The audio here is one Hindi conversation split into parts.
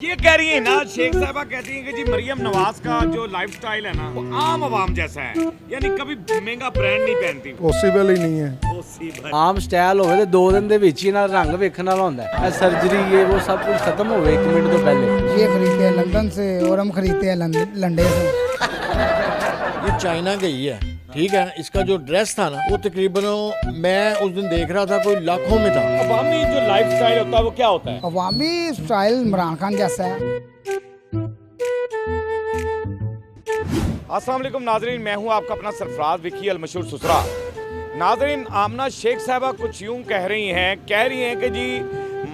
ये कह रही है ना, शेख साहबा कहती हैं कि जी मरियम नवाज का जो लाइफस्टाइल है ना वो आम आवाम जैसा है, यानी कभी महंगा ब्रांड नहीं पहनती। ਪੋਸੀਬਲ ਹੀ ਨਹੀਂ ਹੈ। Possible। ਆਮ ਸਟਾਈਲ ਹੋਵੇ ਤੇ 2 ਦਿਨ ਦੇ ਵਿੱਚ ਹੀ ਨਾਲ ਰੰਗ ਵੇਖਣ ਵਾਲਾ ਹੁੰਦਾ ਹੈ। ਇਹ ਸਰਜਰੀ ਇਹ ਉਹ ਸਭ ਕੁਝ ਖਤਮ ਹੋਵੇ 1 ਮਿੰਟ ਤੋਂ ਪਹਿਲੇ। ये खरीदते हैं लंदन से और हम खरीदते हैं लंडे से। ये चाइना गई है, ठीक है। इसका जो ड्रेस था ना वो तकरीबन मैं उस दिन देख रहा था कोई लाखों में था। अवामी जो लाइफस्टाइल होता है वो क्या होता है? अवामी स्टाइल इमरान खान जैसा है। अस्सलाम वालेकुम नाजरीन, मैं हूं आपका अपना सरफराज विकी अल मशहूर सुसरा। नाजरीन, आमना शेख साहबा कुछ यूं कह रही हैं कि जी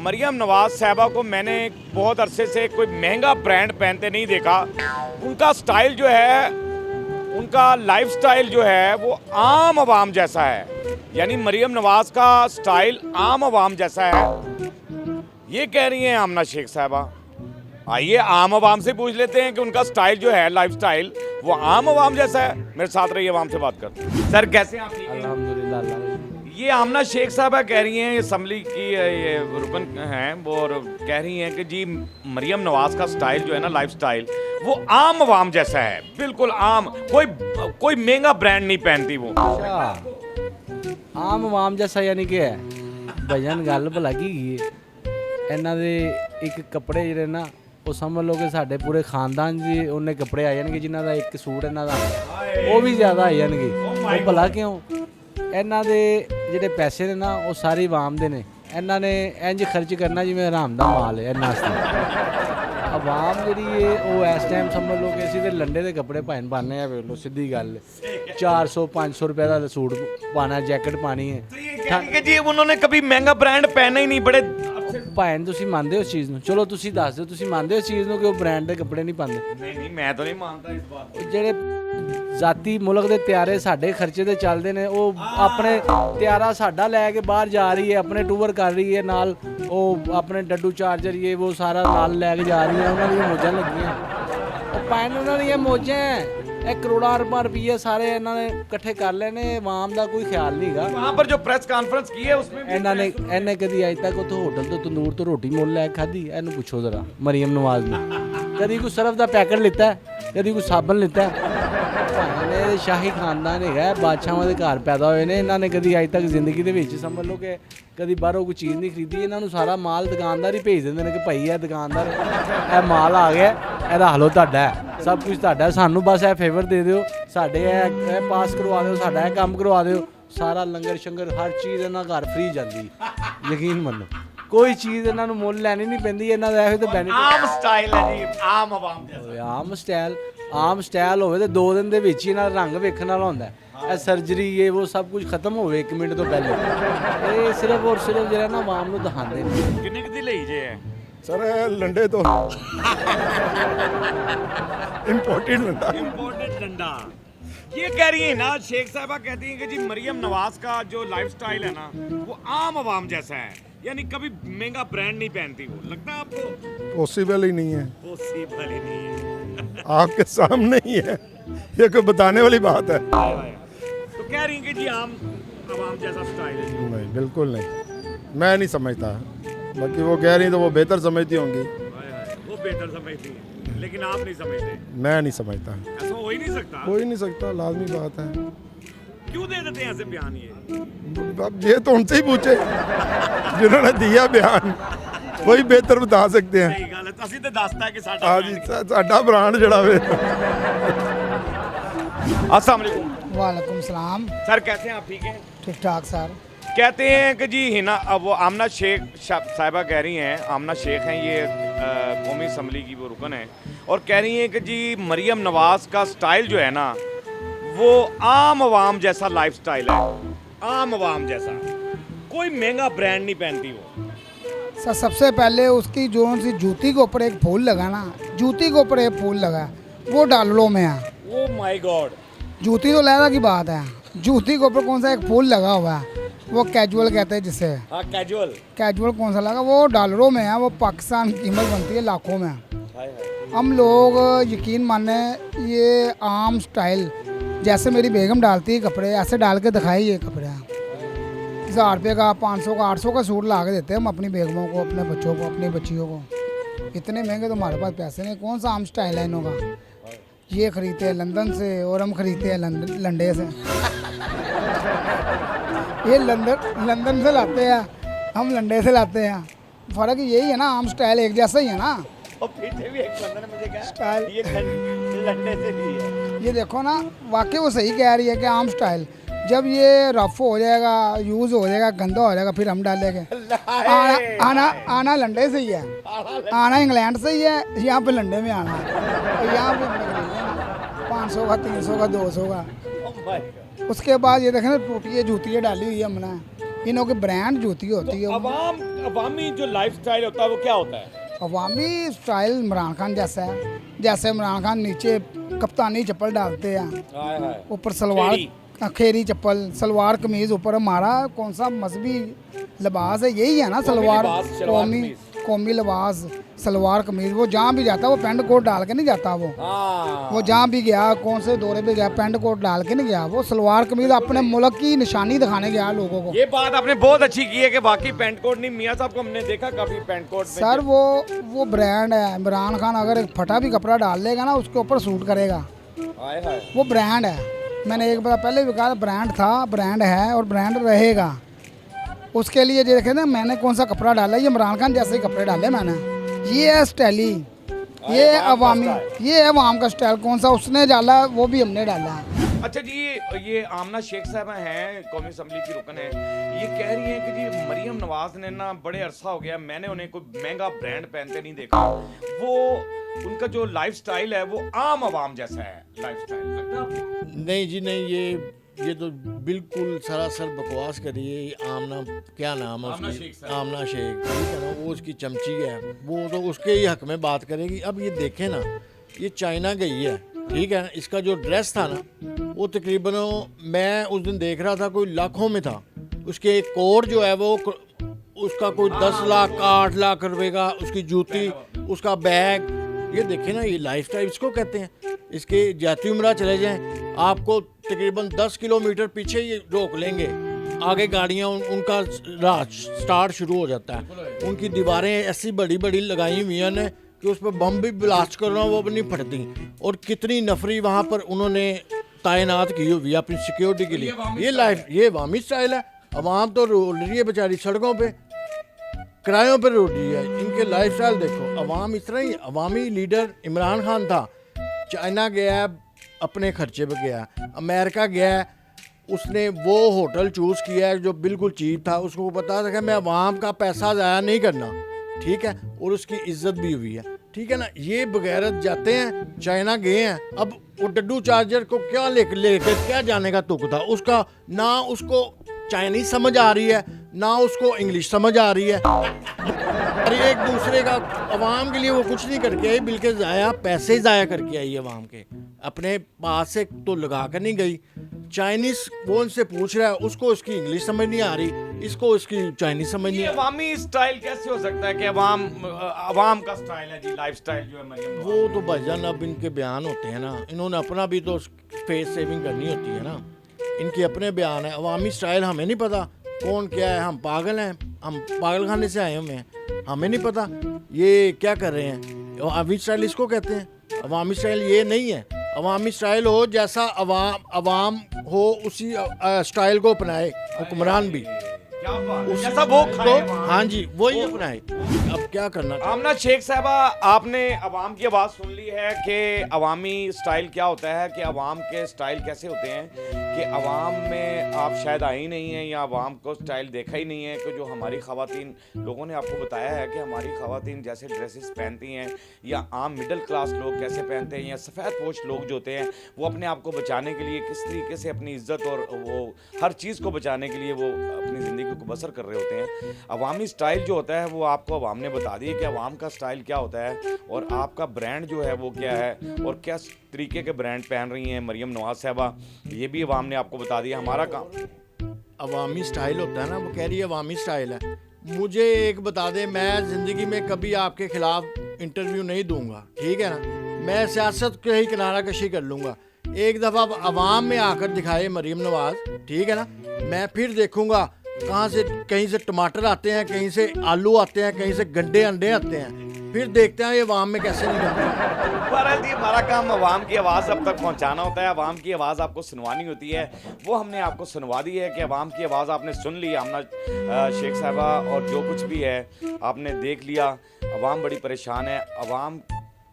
मरियम नवाज साहबा को मैंने बहुत अरसे से कोई महंगा ब्रांड पहनते नहीं देखा। उनका स्टाइल जो है, उनका लाइफस्टाइल जो है वो आम आवाम जैसा है, यानी मरियम नवाज का स्टाइल आम आवाम जैसा है। ये कह रही हैं आमना शेख साहबा। आइए आम आवाम से पूछ लेते हैं कि उनका स्टाइल जो है, लाइफस्टाइल, वो आम आवाम जैसा है। मेरे साथ रहिए, आवाम से बात करते हैं। सर कैसे हैं आप? ठीक हैं? अल्हम्दुलिल्लाह अल्लाह। ये आमना शेख साहबा कह रही हैं, असम्बली की ये रुकन हैं वो, और कह रही हैं कि जी मरियम नवाज का स्टाइल जो है ना, लाइफस्टाइल, वो आम आवाम जैसा है, बिल्कुल आम, कोई महंगा ब्रांड नहीं पहनती वो। ਅੱਛਾ ਆਮ ਆਵਾਮ ਜੈਸਾ ਯਾਨੀ ਕਿ ਹੈ ਭਜਨ ਗੱਲ ਭਲਾ ਕੀ ਗਈ ਇਹਨਾਂ ਦੇ ਇੱਕ ਕੱਪੜੇ ਜਿਹੜੇ ਨਾ ਉਹ ਸਮਝ ਲਓ ਕਿ ਸਾਡੇ ਪੂਰੇ ਖਾਨਦਾਨ ਦੇ ਉਹਨੇ ਕੱਪੜੇ ਆ ਜਾਣਗੇ ਜਿਨ੍ਹਾਂ ਦਾ ਇੱਕ ਸੂਟ ਇਹਨਾਂ ਦਾ ਉਹ ਵੀ ਜ਼ਿਆਦਾ ਆ ਜਾਣਗੇ। ਉਹ ਭਲਾ ਕਿਉਂ? ਇਹਨਾਂ ਦੇ ਜਿਹੜੇ ਪੈਸੇ ਨੇ ਨਾ ਉਹ ਸਾਰੇ ਆਵਾਮ ਦੇ ਨੇ। ਇਹਨਾਂ ਨੇ ਇੰਜ ਖਰਚ ਕਰਨਾ ਜਿਵੇਂ ਹਰਾਮ ਦਾ ਮਾਲ ਹੈ ਇਹਨਾਂ ਵਾਸਤੇ। ਆਵਾਮ ਜਿਹੜੀ ਹੈ ਉਹ ਇਸ ਟਾਈਮ ਸਮਝ ਲਓ ਕਿ ਅਸੀਂ ਤੇ ਲੰਡੇ ਦੇ ਕੱਪੜੇ ਪਾਉਂਦੇ ਆ। ਵੇਖ ਲਓ ਸਿੱਧੀ ਗੱਲ 400-500 रुपए ਦਾ ਸੂਟ ਪਾਣਾ, ਜੈਕਟ ਪਾਣੀ ਹੈ। कि जी उन्होंने कभी महंगा ब्रांड पहना ही नहीं, बड़े ਭਾਵੇਂ ਤੁਸੀਂ ਮੰਨਦੇ ਹੋ ਇਸ ਚੀਜ਼ ਨੂੰ, ਚਲੋ ਤੁਸੀਂ ਦੱਸ ਦਿਓ ਤੁਸੀਂ ਮੰਨਦੇ ਹੋ ਇਸ ਚੀਜ਼ ਨੂੰ ਕਿ ਉਹ ਬ੍ਰਾਂਡ ਦੇ ਕੱਪੜੇ ਨਹੀਂ ਪਾਉਂਦੇ? नहीं मैं तो नहीं मानता इस बात। ਉਹ ਜਿਹੜੇ ਜ਼ਾਤੀ ਮੁਲਕ ਦੇ ਤਿਆਰੇ ਸਾਡੇ ਖਰਚੇ ਤੇ ਚੱਲਦੇ ਨੇ, ਉਹ ਆਪਣੇ ਤਿਆਰਾ ਸਾਡਾ ਲੈ ਕੇ ਬਾਹਰ ਜਾ ਰਹੀ ਹੈ, ਆਪਣੇ ਟੂਰ ਕਰ ਰਹੀ ਹੈ ਨਾਲ, ਉਹ ਆਪਣੇ ਡੱਡੂ ਚਾਰਜਰ ਇਹ ਉਹ ਸਾਰਾ ਨਾਲ ਲੈ ਕੇ ਜਾ ਰਹੀ ਹੈ। ਉਹਨਾਂ ਦੀਆਂ ਮੌਜਾਂ ਲੱਗੀਆਂ, ਉਹ ਪਾਣ ਉਹਨਾਂ ਦੀਆਂ ਮੌਜਾਂ। ਇਹ ਕਰੋੜਾਂ ਅਰਬਾਂ ਰੁਪਈਏ ਸਾਰੇ ਇਹਨਾਂ ਨੇ ਇਕੱਠੇ ਕਰ ਲੈਣੇ, ਆਵਾਮ ਦਾ ਕੋਈ ਖਿਆਲ ਨਹੀਂ ਹੈਗਾ। वहाँ पर जो प्रेस कॉन्फ्रेंस की है उसमें भी ਇਹਨੇ ਕਦੀ ਅੱਜ ਤੱਕ ਉੱਥੋਂ ਹੋਟਲ ਤੋਂ ਤੰਦੂਰ ਤੋਂ ਰੋਟੀ ਮੁੱਲ ਲੈ ਕੇ ਖਾਧੀ? ਇਹਨੂੰ ਪੁੱਛੋ ਜ਼ਰਾ ਮਰੀਮ ਨਵਾਜ਼ ਨੂੰ। ਕਦੀ ਕੋਈ ਸਰਫ ਦਾ ਪੈਕਟ ਲਿੱਤਾ ਹੈ? ਕਦੀ ਕੋਈ ਸਾਬਣ ਲਿੱਤਾ ਹੈ? ਭਾਵੇਂ ਸ਼ਾਹੀ ਖਾਨਦਾਨ ਹੈਗਾ, ਬਾਦਸ਼ਾਹਾਂ ਦੇ ਘਰ ਪੈਦਾ ਹੋਏ ਨੇ। ਇਹਨਾਂ ਨੇ ਕਦੀ ਅੱਜ ਤੱਕ ਜ਼ਿੰਦਗੀ ਦੇ ਵਿੱਚ ਸਮਝ ਲਓ ਕਿ ਕਦੀ ਬਾਹਰੋਂ ਕੋਈ ਚੀਜ਼ ਨਹੀਂ ਖਰੀਦੀ। ਇਹਨਾਂ ਨੂੰ ਸਾਰਾ ਮਾਲ ਦੁਕਾਨਦਾਰ ਹੀ ਭੇਜ ਦਿੰਦੇ ਨੇ ਕਿ ਭਾਈ ਇਹ ਦੁਕਾਨਦਾਰ ਇਹ ਮਾਲ ਆ ਗਿਆ, ਇਹ ਰੱਖ ਲਓ, ਤੁਹਾਡਾ ਹੈ, ਸਭ ਕੁਝ ਤੁਹਾਡਾ, ਸਾਨੂੰ ਬਸ ਇਹ ਫੇਵਰ ਦੇ ਦਿਓ, ਸਾਡੇ ਇਹ ਪਾਸ ਕਰਵਾ ਦਿਓ, ਸਾਡਾ ਇਹ ਕੰਮ ਕਰਵਾ ਦਿਓ। ਸਾਰਾ ਲੰਗਰ ਸ਼ੰਗਰ ਹਰ ਚੀਜ਼ ਇਹਨਾਂ ਘਰ ਫ੍ਰੀ ਜਾਂਦੀ, ਯਕੀਨ ਮੰਨੋ। ਕੋਈ ਚੀਜ਼ ਇਹਨਾਂ ਨੂੰ ਮੁੱਲ ਲੈਣੀ ਨਹੀਂ ਪੈਂਦੀ। ਇਹਨਾਂ ਦਾ ਇਹੋ ਤਾਂ ਬੈਨੀਫਿਟ। आम स्टाइल है जी, आम आवाम जैसा। ਆਮ ਸਟਾਈਲ ਹੋਵੇ ਤੇ 2 ਦਿਨ ਦੇ ਵਿੱਚ ਹੀ ਨਾਲ ਰੰਗ ਵੇਖਣ ਵਾਲਾ ਹੁੰਦਾ ਹੈ। ਇਹ ਸਰਜਰੀ ਇਹ ਉਹ ਸਭ ਕੁਝ ਖਤਮ ਹੋਵੇ 1 ਮਿੰਟ ਤੋਂ ਪਹਿਲੇ। ਇਹ ਸਿਰਫ ਔਰ ਸਿਰਫ ਜਿਹੜਾ ਨਾ ਆਵਾਮ ਨੂੰ ਦਿਖਾਉਂਦੇ ਨੇ। किन्ने की दी लई जे है? ਸਰ ਇਹ ਲੰਡੇ ਤੋਂ ਇੰਪੋਰਟਡ ਲੰਡਾ। इम्पोर्टेड डंडा। ये कह रही है ना, शेख साहबा कहती हैं कि जी मरियम नवाज का जो लाइफस्टाइल है ना वो आम आवाम जैसा है, यानी कभी महंगा ब्रांड नहीं पहनती वो। लगता है आपको? पॉसिबल ही नहीं है, पॉसिबल ही नहीं है। आपके सामने ही है, ये कोई बताने वाली बात है? तो कह रही हैं कि जी आम आवाम जैसा स्टाइल है जी। नहीं, बिल्कुल नहीं। मैं नहीं समझता, बाकी वो कह रही तो वो बेहतर समझती होंगी। वो बेहतर समझती है, लेकिन आप नहीं समझते। मैं नहीं समझता, ऐसा हो ही नहीं सकता। हो ही नहीं सकता, लाजमी बात है। क्यों दे देते हैं ऐसे बयान ये? अब ये तो उनसे ही पूछे जिन्होंने दिया बयान, वही बेहतर बता सकते हैं। सही गल है, ਅਸੀਂ ਤੇ ਦੱਸਦਾ ਕਿ ਸਾਡਾ हाँ जी, साडा ब्रांड जड़ा वे। अस्सलाम वालेकुम वालेकुम सलाम। सर, कैसे हैं आप? ठीक हैं? ठीक ठाक सर। कहते हैं कि जी हिना, अब वो आमना शेख साहिबा कह रही हैं, आमना शेख हैं ये, कौमी असम्बली की वो रुकन है, और कह रही हैं कि जी मरियम नवाज का स्टाइल जो है ना वो आम आवाम जैसा लाइफस्टाइल है, आम आवाम जैसा, कोई महंगा ब्रांड नहीं पहनती वो। सर सबसे पहले उसकी जो सी जूती के ऊपर एक फूल लगा ना, जूती के ऊपर एक फूल लगा, वो डॉलरों में है। Oh my God. जूती तो लहरा की बात है, जूती के ऊपर कौन सा एक फूल लगा हुआ है, वो कैजुअल कहते हैं जिसे। हाँ, कैजुअल। कैजुअल कौन सा लगा, वो डॉलरों में है, वो पाकिस्तान की कीमत बनती है लाखों में। हम लोग यकीन माने ये आम स्टाइल जैसे मेरी बेगम डालती है कपड़े, ऐसे डाल के दिखाई ये कपड़े 1000 रुपये का, 500 का, 800 का सूट ला के देते हैं हम अपनी बेगमों को, अपने बच्चों को, अपनी बच्चियों को। इतने महंगे तो हमारे पास पैसे नहीं, कौन सा आम स्टाइल है इनों का। ये खरीदते हैं लंदन से और हम खरीदते हैं लंडे से। ये लंदन से लाते हैं, हम लंडे से लाते हैं। फ़र्क यही है ना, आम स्टाइल एक जैसा ही है ना। और पीछे भी एक बंदे ने मुझे कहा स्टाइल ये लंडे से भी है। ये देखो ना, वाकई वो सही कह रही है कि आम स्टाइल जब ये रफ हो जाएगा, यूज़ हो जाएगा, गंदा हो जाएगा, फिर हम डालेंगे। आना लंडे से ही है, आना इंग्लैंड से ही है, यहाँ पे लंडे में आना है। और यहाँ पे हमने खरीदे ना 500 का, 300 का, 200 का। Oh my God। उसके बाद ये देखें ना, टूटी जूतियाँ डाली हुई है हमने, इनों की ब्रांड जूती होती है। अवामी जो लाइफस्टाइल होता है वो क्या होता है? अवामी स्टाइल इमरान खान जैसा है। जैसे इमरान खान नीचे कप्तानी चप्पल डालते हैं, हाय हाय। ऊपर सलवार खेरी चप्पल, सलवार कमीज, ऊपर हमारा कौन सा मजहबी लिबास है, यही है ना, सलवार कौमी लिबास, सलवार कमीज। वो जहाँ भी जाता है वो पैंट कोट डाल के नहीं जाता। वो जहाँ भी गया, कौन से दौरे पे गया, पैंट कोट डाल के नहीं गया। वो सलवार कमीज अपने मुल्क की निशानी दिखाने गया लोगों को। ये बात आपने बहुत अच्छी की है कि बाकी पैंट कोट नहीं, मियां साहब को हमने देखा काफी पैंट कोट में। सर वो ब्रांड है। इमरान खान अगर एक फटा भी कपड़ा डाल लेगा ना, उसके ऊपर सूट करेगा। हाय हाय। वो ब्रांड है। मैंने एक बार पहले भी कहा, ब्रांड था, ब्रांड है और ब्रांड रहेगा। उसके लिए देखे ना, मैंने कौन सा कपड़ा डाला, ये इमरान खान जैसे ही कपड़े डाले मैंने। ये है स्टाइली, ये अवामी, ये है अवाम का स्टाइल। कौन सा उसने डाला, वो भी हमने डाला है। अच्छा जी, ये आमना शेख साहबा हैं, कौमी असम्बली की रुकन है। ये कह रही हैं कि जी मरियम नवाज ने ना बड़े अरसा हो गया, मैंने उन्हें कोई महंगा ब्रांड पहनते नहीं देखा। वो उनका जो लाइफस्टाइल है वो आम आवाम जैसा है लाइफस्टाइल। लगता है आपको? नहीं जी नहीं, ये तो बिल्कुल सरासर बकवास करी है। ये आमना, क्या नाम है आमना उसकी, शेख साहब। आमना शेख, ठीक है ना, वो उसकी चमची है, वो तो उसके ही हक में बात करेगी। अब ये देखें ना, ये चाइना गई है, ठीक है ना, इसका जो ड्रेस था ना, वो तकरीबन, मैं उस दिन देख रहा था, कोई लाखों में था। उसके कोट जो है वो उसका कोई 10 लाख 8 लाख रुपए का, उसकी जूती, उसका बैग। ये देखें ना, ये लाइफ स्टाइल इसको कहते हैं। इसके जाती उम्रा चले जाएं, आपको तकरीबन 10 किलोमीटर पीछे ये रोक लेंगे, आगे गाड़ियाँ उनका राह स्टार्ट शुरू हो जाता है। उनकी दीवारें ऐसी बड़ी बड़ी लगाई हुई हैं कि उस पर बम भी ब्लास्ट करना वो भी नहीं फटती। और कितनी नफरी वहाँ पर उन्होंने तैनात की हुई है अपनी सिक्योरिटी के लिए। ये अवामी स्टाइल है। अवाम तो रो रही है बेचारी सड़कों पे, किरायों पर रो रही है। इनके लाइफ स्टाइल देखो। अवाम इस तरह ही, अवामी लीडर इमरान खान था, चाइना गया है, अपने खर्चे पे गया, अमेरिका गया है, उसने वो होटल चूज़ किया है जो बिल्कुल चीप था। उसको पता था कि मैं अवाम का पैसा ज़ाया नहीं करना, ठीक है, और उसकी इज्जत भी हुई है, ठीक है ना। ये बगैरत जाते हैं, चाइना गए हैं। अब वो डड्डू चार्जर को क्या लेकर क्या जाने का तुक था उसका। ना उसको चाइनीज समझ आ रही है, ना उसको इंग्लिश समझ आ रही है। और एक दूसरे का अवाम के लिए वो कुछ नहीं करके आई, बल्कि ज़ाया पैसे ज़ाया करके आई अवाम के। अपने पास से तो लगा कर नहीं गई। चाइनीज वो उनसे पूछ रहा है, उसको इसकी इंग्लिश समझ नहीं आ रही, इसको इसकी चाइनीज समझ नहीं ये आ रही। अवामी स्टाइल कैसे हो सकता है कि अवाम का स्टाइल है जी, लाइफस्टाइल जो है मरियम नवाज? वो तो भाईजान अब इनके बयान होते हैं ना, इन्होंने अपना भी तो फेस सेविंग करनी होती है ना। इनके अपने बयान है। अवामी स्टाइल हमें नहीं पता कौन क्या है, हम पागल हैं, हम पागल खाने से आए हुए हैं, हमें नहीं पता ये क्या कर रहे हैं। अवामी स्टाइल इसको कहते हैं। अवामी स्टाइल ये नहीं है। अवामी स्टाइल हो जैसा अवाम हो उसी स्टाइल को अपनाए हुक्मरान भी, क्या बात है, जैसा वो खाए वहाँ। हाँ जी वही अपनाए। अब क्या करना। आमना शेख साहबा, आपने अवाम की आवाज़ सुन ली है कि अवामी स्टाइल क्या होता है, कि अवाम के स्टाइल कैसे होते हैं, कि अवाम में आप शायद आए ही नहीं हैं या अवाम को स्टाइल देखा ही नहीं है। कि जो हमारी ख़वातीन, लोगों ने आपको बताया है कि हमारी ख़वातीन जैसे ड्रेसेस पहनती हैं, या आम मिडिल क्लास लोग कैसे पहनते हैं, या सफ़ेद पोश लोग जो होते हैं वो अपने आप को बचाने के लिए किस तरीके से अपनी इज़्ज़त और वो हर चीज़ को बचाने के लिए वो अपनी ज़िंदगी को बसर कर रहे होते हैं। अवामी स्टाइल जो होता है वो आपको अवाम ने बता दिया कि अवाम का स्टाइल क्या होता है, और आपका ब्रांड जो है वो क्या है, और क्या तरीके के ब्रांड पहन रही हैं मरियम नवाज साहबा, ये भी अवाम ने आपको बता दिया। हमारा काम अवामी स्टाइल होता है ना, वो कह रही है अवामी स्टाइल है। मुझे एक बता दे, मैं ज़िंदगी में कभी आपके खिलाफ इंटरव्यू नहीं दूंगा, ठीक है ना। मैं सियासत के ही किनारा कशी कर लूँगा। एक दफ़ा अवाम में आकर दिखाए मरियम नवाज, ठीक है ना, मैं फिर देखूँगा कहाँ से, कहीं से टमाटर आते हैं, कहीं से आलू आते हैं, कहीं से गंडे अंडे आते हैं। फिर देखते हैं ये अवाम में कैसे निकलती है। बहरहाल जी, हमारा काम अवाम की आवाज़ अब तक पहुंचाना होता है, अवाम की आवाज़ आपको सुनवानी होती है। वो हमने आपको सुनवा दी है कि अवाम की आवाज़ आपने सुन ली, आमना शेख साहबा, और जो कुछ भी है आपने देख लिया। अवाम बड़ी परेशान है, अवाम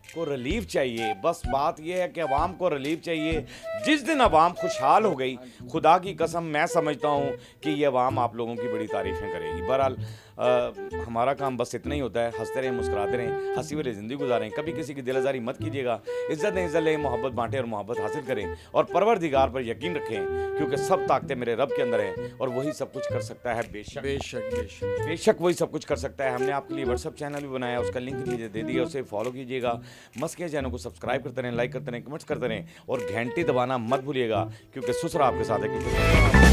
को रिलीफ चाहिए। बस बात यह है कि अवाम को रिलीफ चाहिए। जिस दिन अवाम खुशहाल हो गई, खुदा की कसम मैं समझता हूँ कि ये अवाम आप लोगों की बड़ी तारीफ़ें करेगी। बहरहाल हमारा काम बस इतना ही होता है, हंसते रहें, मुस्कुराते रहें, हंसी वाली ज़िंदगी गुजारें, कभी किसी की दिल आज़ारी मत कीजिएगा। इज़्ज़त दें, इज़्ज़त लें, मोहब्बत बांटें और मोहब्बत हासिल करें, और परवरदिगार पर यकीन रखें, क्योंकि सब ताकतें मेरे रब के अंदर हैं और वही सब कुछ कर सकता है। बेशक बेशक बेशक बेशक वही सब कुछ कर सकता है। हमने आपके लिए व्हाट्सअप चैनल भी बनाया, उसका लिंक दे दिया, उसे फॉलो कीजिएगा। मस्त के चैनल को सब्सक्राइब करते रहें, लाइक करते रहें, कमेंट्स करते रहें, और घंटी दबाना मत भूलिएगा, क्योंकि ससुर आपके साथ है। क्योंकि